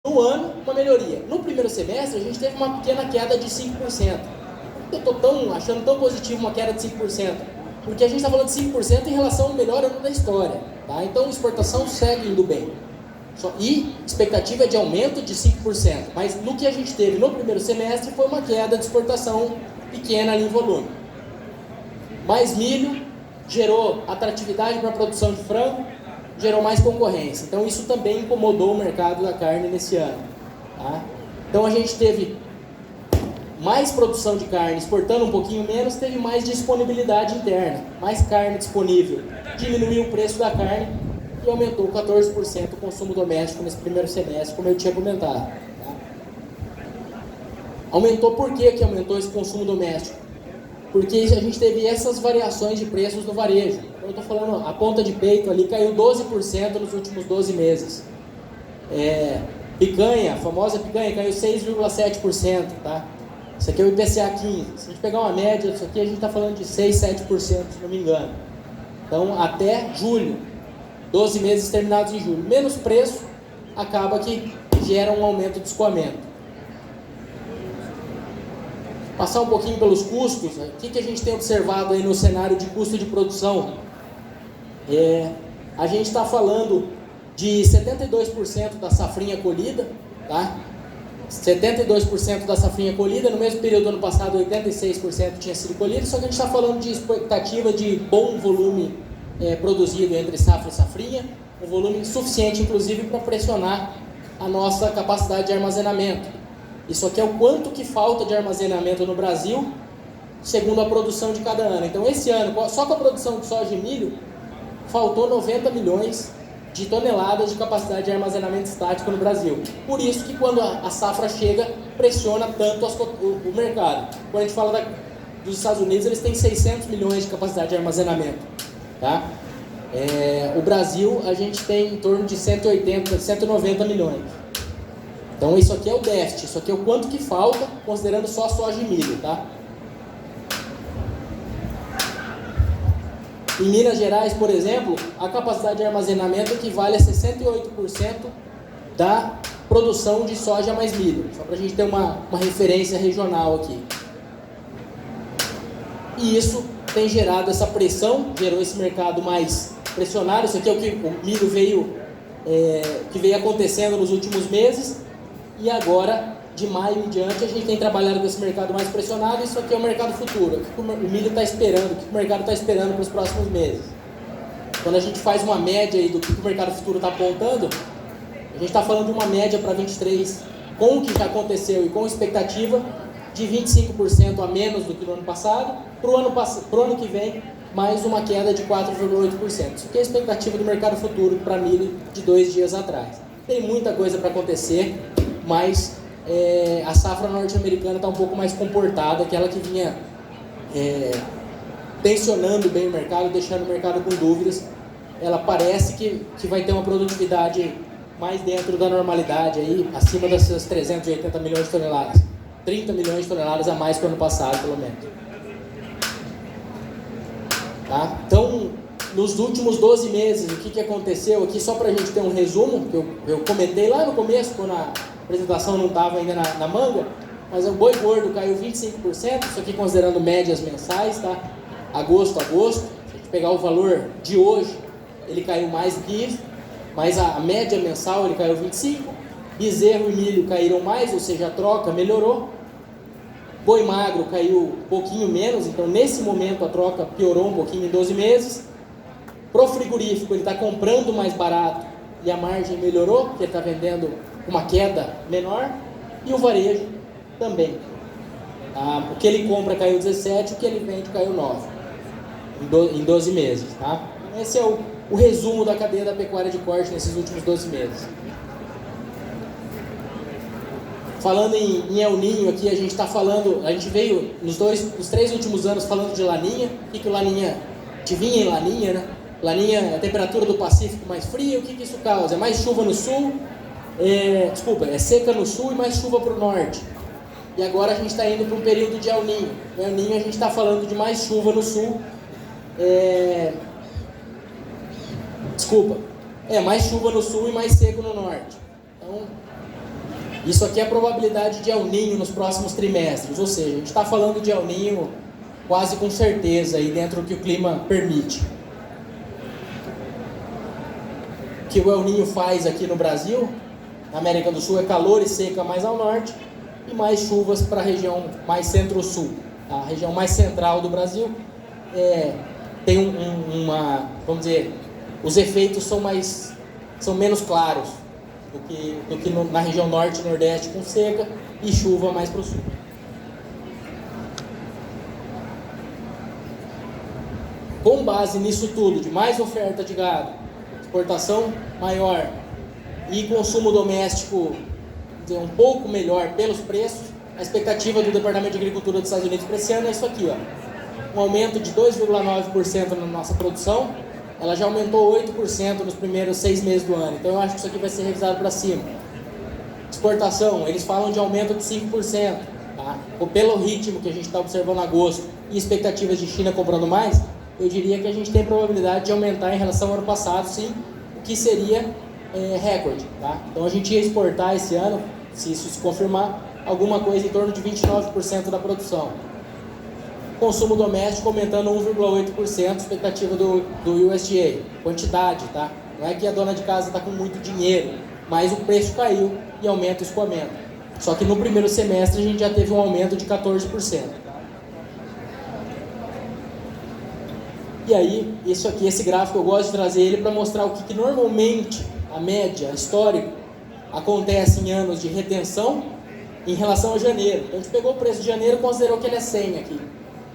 No ano, uma melhoria. No primeiro semestre, a gente teve uma pequena queda de 5%. Eu estou achando tão positivo uma queda de 5%, porque a gente está falando de 5% em relação ao melhor ano da história. Tá? Então, a exportação segue indo bem. E expectativa é de aumento de 5%. Mas no que a gente teve no primeiro semestre foi uma queda de exportação pequena ali em volume. Mais milho gerou atratividade para a produção de frango, gerou mais concorrência. Então isso também incomodou o mercado da carne nesse ano. Tá? Então a gente teve mais produção de carne, exportando um pouquinho menos, teve mais disponibilidade interna, mais carne disponível. Diminuiu o preço da carne e aumentou 14% o consumo doméstico nesse primeiro semestre, como eu tinha comentado. Tá? Aumentou por que aumentou esse consumo doméstico? Porque a gente teve essas variações de preços no varejo. Eu estou falando, a ponta de peito ali caiu 12% nos últimos 12 meses. Picanha, a famosa picanha, caiu 6,7%. Tá? Isso aqui é o IPCA 15. Se a gente pegar uma média disso aqui, a gente está falando de 6, 7%, se não me engano. Então, até julho, 12 meses terminados em julho. Menos preço, acaba que gera um aumento de escoamento. Passar um pouquinho pelos custos, o que a gente tem observado aí no cenário de custo de produção? A gente está falando de 72% da safrinha colhida, tá? 72% da safrinha colhida, no mesmo período do ano passado 86% tinha sido colhido, só que a gente está falando de expectativa de bom volume produzido entre safra e safrinha, um volume suficiente inclusive para pressionar a nossa capacidade de armazenamento. Isso aqui é o quanto que falta de armazenamento no Brasil, segundo a produção de cada ano. Então, esse ano, só com a produção de soja e milho, faltou 90 milhões de toneladas de capacidade de armazenamento estático no Brasil. Por isso que quando a safra chega, pressiona tanto o mercado. Quando a gente fala dos Estados Unidos, eles têm 600 milhões de capacidade de armazenamento. Tá? O Brasil, a gente tem em torno de 180, 190 milhões. Então isso aqui é o déficit, isso aqui é o quanto que falta, considerando só soja e milho, tá? Em Minas Gerais, por exemplo, a capacidade de armazenamento equivale a 68% da produção de soja mais milho, só para a gente ter uma referência regional aqui. E isso tem gerado essa pressão, gerou esse mercado mais pressionado. Isso aqui é o que o milho que veio acontecendo nos últimos meses. E agora, de maio em diante, a gente tem trabalhado com esse mercado mais pressionado. Isso aqui é o mercado futuro, o que o milho está esperando, o que o mercado está esperando para os próximos meses. Quando a gente faz uma média aí do que o mercado futuro está apontando, a gente está falando de uma média para 23, com o que já aconteceu e com expectativa de 25% a menos do que no ano passado, para o ano que vem, mais uma queda de 4,8%. Isso aqui é a expectativa do mercado futuro para milho de 2 dias atrás. Tem muita coisa para acontecer, mas a safra norte-americana está um pouco mais comportada, aquela que vinha tensionando bem o mercado, deixando o mercado com dúvidas. Ela parece que vai ter uma produtividade mais dentro da normalidade, aí, acima dessas 380 milhões de toneladas. 30 milhões de toneladas a mais que o ano passado, pelo menos. Tá? Então, nos últimos 12 meses, o que aconteceu aqui, só para a gente ter um resumo, que eu comentei lá no começo, quando a apresentação não estava ainda na manga, mas o boi gordo caiu 25%, isso aqui considerando médias mensais, tá? Agosto a agosto, se a gente pegar o valor de hoje, ele caiu mais do que isso, mas a média mensal ele caiu 25%, bezerro e milho caíram mais, ou seja, a troca melhorou, boi magro caiu um pouquinho menos, então nesse momento a troca piorou um pouquinho em 12 meses, pro frigorífico ele está comprando mais barato e a margem melhorou, porque ele está vendendo uma queda menor, e o varejo também. O que ele compra caiu 17%, o que ele vende caiu 9% em 12 meses. Tá? Esse é o resumo da cadeia da pecuária de corte nesses últimos 12 meses. Falando em El Niño aqui, a gente veio nos 3 últimos anos falando de Laninha. O que o Laninha, adivinha em Laninha, né? Laninha é a temperatura do Pacífico mais fria, o que isso causa? É mais chuva no sul, é seca no sul e mais chuva para o norte. E agora a gente está indo para um período de El Niño. No El Niño a gente está falando de mais chuva no sul, mais chuva no sul e mais seco no norte. Então, Isso aqui é a probabilidade de El Niño nos próximos trimestres, ou seja, a gente está falando de El Niño quase com certeza aí dentro do que o clima permite. O que o El Niño faz aqui no Brasil, na América do Sul, é calor e seca mais ao norte e mais chuvas para a região mais centro-sul. A região mais central do Brasil tem vamos dizer, os efeitos são menos claros do que na região norte e nordeste com seca e chuva mais para o sul. Com base nisso tudo, de mais oferta de gado, exportação maior e consumo doméstico um pouco melhor pelos preços, a expectativa do Departamento de Agricultura dos Estados Unidos para esse ano é isso aqui, ó. Um aumento de 2,9% na nossa produção. Ela já aumentou 8% nos primeiros 6 meses do ano, então eu acho que isso aqui vai ser revisado para cima. Exportação, eles falam de aumento de 5%, tá? Pelo ritmo que a gente está observando agosto e expectativas de China comprando mais, eu diria que a gente tem probabilidade de aumentar em relação ao ano passado, sim, o que seria recorde, tá? Então a gente ia exportar esse ano, se isso se confirmar, alguma coisa em torno de 29% da produção. Consumo doméstico aumentando 1,8%, expectativa do USDA. Quantidade, tá? Não é que a dona de casa está com muito dinheiro, mas o preço caiu e aumenta o escoamento. Só que no primeiro semestre a gente já teve um aumento de 14%. E aí, isso aqui, esse gráfico eu gosto de trazer ele para mostrar o que normalmente, a média, histórico, acontece em anos de retenção em relação a janeiro. Então a gente pegou o preço de janeiro e considerou que ele é 100 aqui.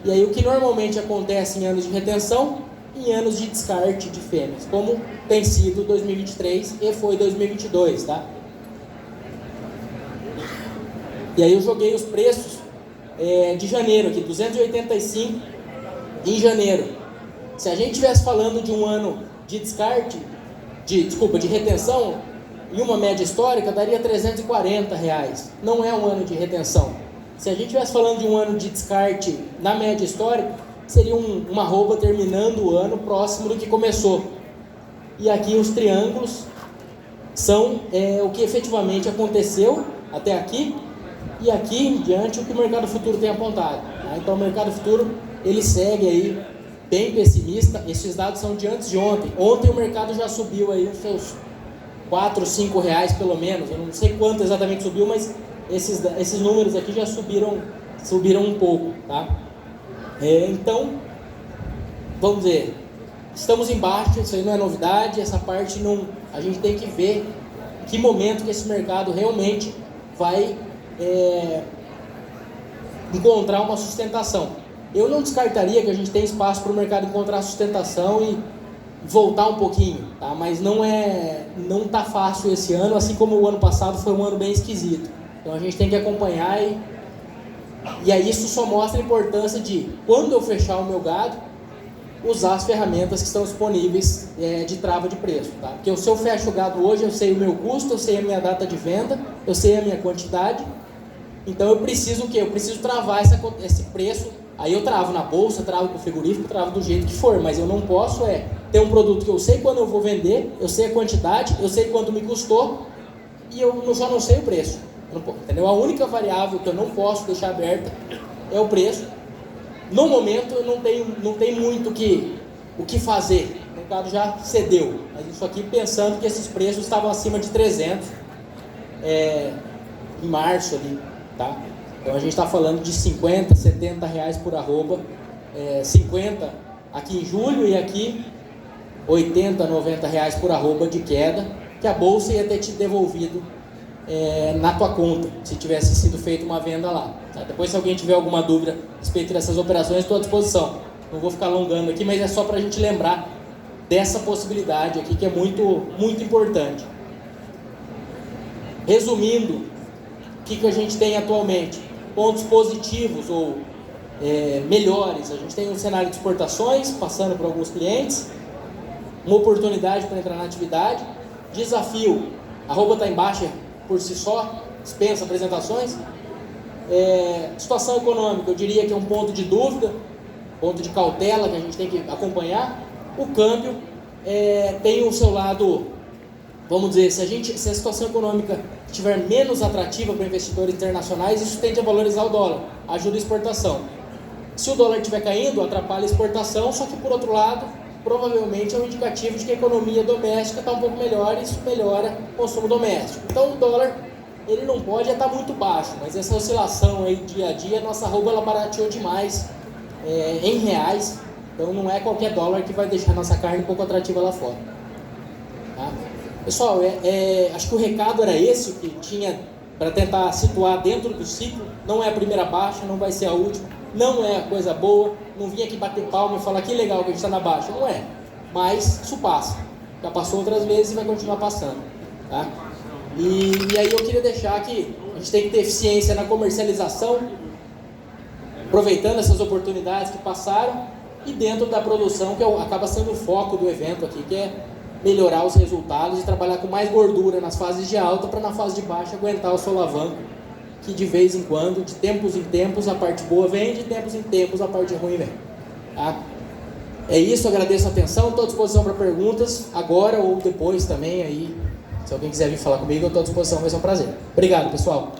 E aí o que normalmente acontece em anos de retenção, em anos de descarte de fêmeas, como tem sido 2023 e foi 2022, tá? E aí eu joguei os preços de janeiro aqui, 285 em janeiro. Se a gente estivesse falando de um ano de descarte, de retenção, em uma média histórica, daria R$340. Não é um ano de retenção. Se a gente estivesse falando de um ano de descarte na média histórica, seria uma arroba terminando o ano próximo do que começou. E aqui os triângulos são o que efetivamente aconteceu até aqui, e aqui em diante o que o mercado futuro tem apontado. Tá? Então o mercado futuro ele segue aí bem pessimista. Esses dados são de antes de ontem. Ontem o mercado já subiu aí os seus R$4, R$5 pelo menos. Eu não sei quanto exatamente subiu, mas esses números aqui já subiram um pouco, tá? Então, vamos dizer, estamos embaixo, isso aí não é novidade, essa parte não, a gente tem que ver em que momento que esse mercado realmente vai encontrar uma sustentação. Eu não descartaria que a gente tem espaço para o mercado encontrar sustentação e voltar um pouquinho, tá? Mas não está fácil esse ano, assim como o ano passado foi um ano bem esquisito. Então a gente tem que acompanhar e aí isso só mostra a importância de, quando eu fechar o meu gado, usar as ferramentas que estão disponíveis de trava de preço, tá? Porque se eu fecho o gado hoje, eu sei o meu custo, eu sei a minha data de venda, eu sei a minha quantidade, então eu preciso o quê? Eu preciso travar esse preço, aí eu travo na bolsa, travo com o frigorífico, travo do jeito que for, mas eu não posso ter um produto que eu sei quando eu vou vender, eu sei a quantidade, eu sei quanto me custou e eu já não sei o preço. Entendeu? A única variável que eu não posso deixar aberta é o preço. No momento eu não tenho muito o que fazer. O mercado já cedeu. Mas isso aqui pensando que esses preços estavam acima de 300 em março ali, tá? Então a gente está falando de 50, 70 reais por arroba, 50 aqui em julho e aqui 80, 90 reais por arroba de queda, que a bolsa ia ter te devolvido na tua conta, se tivesse sido feita uma venda lá. Tá? Depois, se alguém tiver alguma dúvida a respeito dessas operações, estou à disposição. Não vou ficar alongando aqui, mas é só para a gente lembrar dessa possibilidade aqui, que é muito, muito importante. Resumindo, o que a gente tem atualmente? Pontos positivos ou melhores. A gente tem um cenário de exportações, passando por alguns clientes, uma oportunidade para entrar na atividade, desafio, a arroba está em baixa por si só, dispensa apresentações. Situação econômica, eu diria que é um ponto de dúvida, ponto de cautela que a gente tem que acompanhar. O câmbio tem o seu lado vamos dizer, se a situação econômica estiver menos atrativa para investidores internacionais, isso tende a valorizar o dólar, ajuda a exportação. Se o dólar estiver caindo, atrapalha a exportação, só que por outro lado, provavelmente é um indicativo de que a economia doméstica está um pouco melhor e isso melhora o consumo doméstico. Então o dólar, ele não pode estar muito baixo, mas essa oscilação aí dia a dia, nossa arroba ela barateou demais em reais, então não é qualquer dólar que vai deixar nossa carne um pouco atrativa lá fora. Tá? Pessoal, acho que o recado era esse, que tinha para tentar situar dentro do ciclo. Não é a primeira baixa, não vai ser a última, não é a coisa boa, não vim aqui bater palma e falar que legal que a gente está na baixa, não é, mas isso passa, já passou outras vezes e vai continuar passando, tá? E aí eu queria deixar que a gente tem que ter eficiência na comercialização, aproveitando essas oportunidades que passaram, e dentro da produção, que acaba sendo o foco do evento aqui, que é melhorar os resultados e trabalhar com mais gordura nas fases de alta, para na fase de baixa aguentar o solavanco, que de vez em quando, de tempos em tempos, a parte boa vem, de tempos em tempos a parte ruim vem. Tá? É isso, agradeço a atenção, estou à disposição para perguntas, agora ou depois também, aí, se alguém quiser vir falar comigo, eu estou à disposição, vai ser um prazer. Obrigado, pessoal.